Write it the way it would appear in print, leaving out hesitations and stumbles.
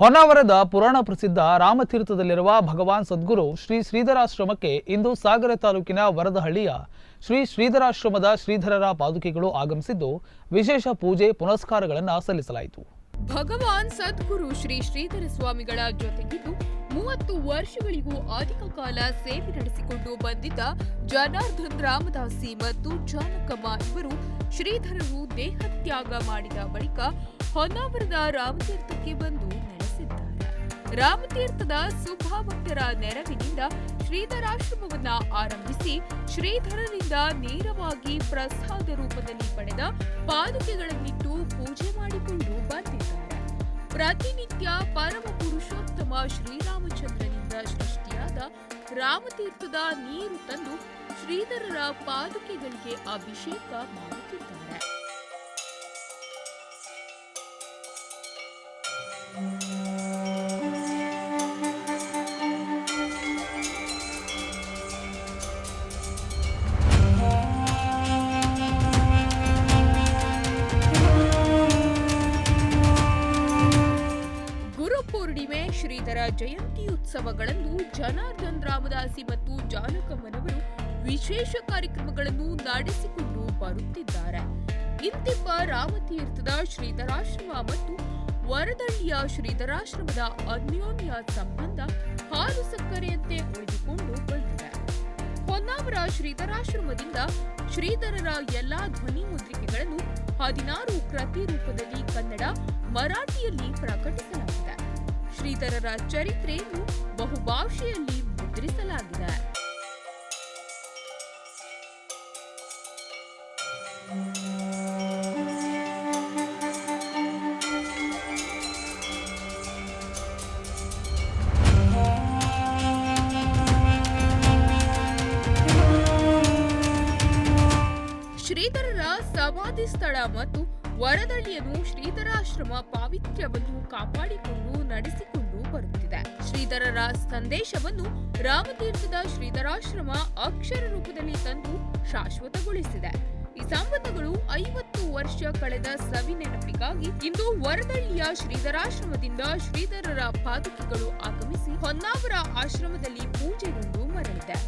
ಹೊನ್ನಾವರದ ಪುರಾಣ ಪ್ರಸಿದ್ಧ ರಾಮತೀರ್ಥದಲ್ಲಿರುವ ಭಗವಾನ್ ಸದ್ಗುರು ಶ್ರೀ ಶ್ರೀಧರಾಶ್ರಮಕ್ಕೆ ಇಂದು ಸಾಗರ ತಾಲೂಕಿನ ವರದಹಳ್ಳಿಯ ಶ್ರೀ ಶ್ರೀಧರಾಶ್ರಮದ ಶ್ರೀಧರರ ಪಾದುಕೆಗಳು ಆಗಮಿಸಿದ್ದು ವಿಶೇಷ ಪೂಜೆ ಪುನಸ್ಕಾರಗಳನ್ನು ಸಲ್ಲಿಸಲಾಯಿತು. ಭಗವಾನ್ ಸದ್ಗುರು ಶ್ರೀ ಶ್ರೀಧರ ಸ್ವಾಮಿಗಳ ಜೊತೆಗಿದ್ದು 30 ವರ್ಷಗಳಿಗೂ ಅಧಿಕ ಕಾಲ ಸೇವೆ ನಡೆಸಿಕೊಂಡು ಬಂದಿದ್ದ ಜನಾರ್ದನ್ ರಾಮದಾಸಿ ಮತ್ತು ಜಾನಕಮ್ಮ ಇವರು ಶ್ರೀಧರರು ದೇಹತ್ಯಾಗ ಮಾಡಿದ ಬಳಿಕ ಹೊನ್ನಾವರದ ರಾಮತೀರ್ಥಕ್ಕೆ ಬಂದು ನೆಲೆಸಿದ್ದಾರೆ. ರಾಮತೀರ್ಥದ ಸುಭಾಭಕ್ತರ ನೆರವಿನಿಂದ ಶ್ರೀಧರಾಶ್ರಮವನ್ನ ಆರಂಭಿಸಿ ಶ್ರೀಧರರಿಂದ ನೇರವಾಗಿ ಪ್ರಸಾದ ರೂಪದಲ್ಲಿ ಪಡೆದ ಪಾದುಕೆಗಳನ್ನಿಟ್ಟು ಪೂಜೆ ಮಾಡಿಕೊಂಡು ಬಂದಿದ್ದಾರೆ. ಪ್ರತಿನಿತ್ಯ ಪರಮ ಪುರುಷೋತ್ತಮ ಶ್ರೀರಾಮಚಂದ್ರನಿಂದ ಸೃಷ್ಟಿಯಾದ ರಾಮತೀರ್ಥದ ನೀರು ತಂದು ಶ್ರೀಧರರ ಪಾದುಕೆಗಳಿಗೆ ಅಭಿಷೇಕ ಮಾಡುತ್ತಿದ್ದಾರೆ. ಪೂರ್ಣಿಮೆ ಶ್ರೀಧರ ಜಯಂತಿ ಉತ್ಸವಗಳನ್ನು ಜನಾರ್ದನ್ ರಾಮದಾಸಿ ಮತ್ತು ಜಾನಕಮ್ಮನವರು ವಿಶೇಷ ಕಾರ್ಯಕ್ರಮಗಳನ್ನು ನಡೆಸಿಕೊಂಡು ಬರುತ್ತಿದ್ದಾರೆ. ಇಂತಿಪ್ಪ ರಾಮತೀರ್ಥದ ಶ್ರೀಧರಾಶ್ರಮ ಮತ್ತು ವರದಹಳ್ಳಿಯ ಶ್ರೀಧರಾಶ್ರಮದ ಅನ್ಯೋನ್ಯ ಸಂಬಂಧ ಹಾಲು ಸಕ್ಕರೆಯಂತೆ ಉಳಿದುಕೊಂಡು ಬಂದಿದೆ. ಹೊನ್ನಾವರ ಶ್ರೀಧರಾಶ್ರಮದಿಂದ ಶ್ರೀಧರರ ಎಲ್ಲಾ ಧ್ವನಿ ಮುದ್ರಿಕೆಗಳನ್ನು 16 ಕೃತಿ ರೂಪದಲ್ಲಿ ಕನ್ನಡ, ಮರಾಠಿಯಲ್ಲಿ ಪ್ರಕಟಿಸಲಾಗಿದೆ. ಶ್ರೀಧರರ ಚರಿತ್ರೆಯನ್ನು ಬಹುಭಾಷೆಯಲ್ಲಿ ಮುದ್ರಿಸಲಾಗಿದೆ. ಶ್ರೀಧರರ ಸಮಾಧಿ ಸ್ಥಳ ಮತ್ತು ವರದಹಳ್ಳಿಯನ್ನು ಶ್ರೀಧರಾಶ್ರಮ ಪಾವಿತ್ರ್ಯವನ್ನು ಕಾಪಾಡಿಕೊಂಡು ನಡೆಸಿಕೊಂಡು ಬರುತ್ತಿದೆ. ಶ್ರೀಧರರ ಸಂದೇಶವನ್ನು ರಾಮತೀರ್ಥದ ಶ್ರೀಧರಾಶ್ರಮ ಅಕ್ಷರ ರೂಪದಲ್ಲಿ ತಂದು ಶಾಶ್ವತಗೊಳಿಸಿದೆ. ಈ ಸಂಬಂಧಗಳು 50 ವರ್ಷ ಕಳೆದ ಸವಿ ನೆನಪಿಗಾಗಿ ಇಂದು ವರದಹಳ್ಳಿಯ ಶ್ರೀಧರಾಶ್ರಮದಿಂದ ಶ್ರೀಧರರ ಪಾದುಕೆಗಳು ಆಗಮಿಸಿ ಹೊನ್ನಾವರ ಆಶ್ರಮದಲ್ಲಿ ಪೂಜೆಗೊಂಡು ಮರಳಿದೆ.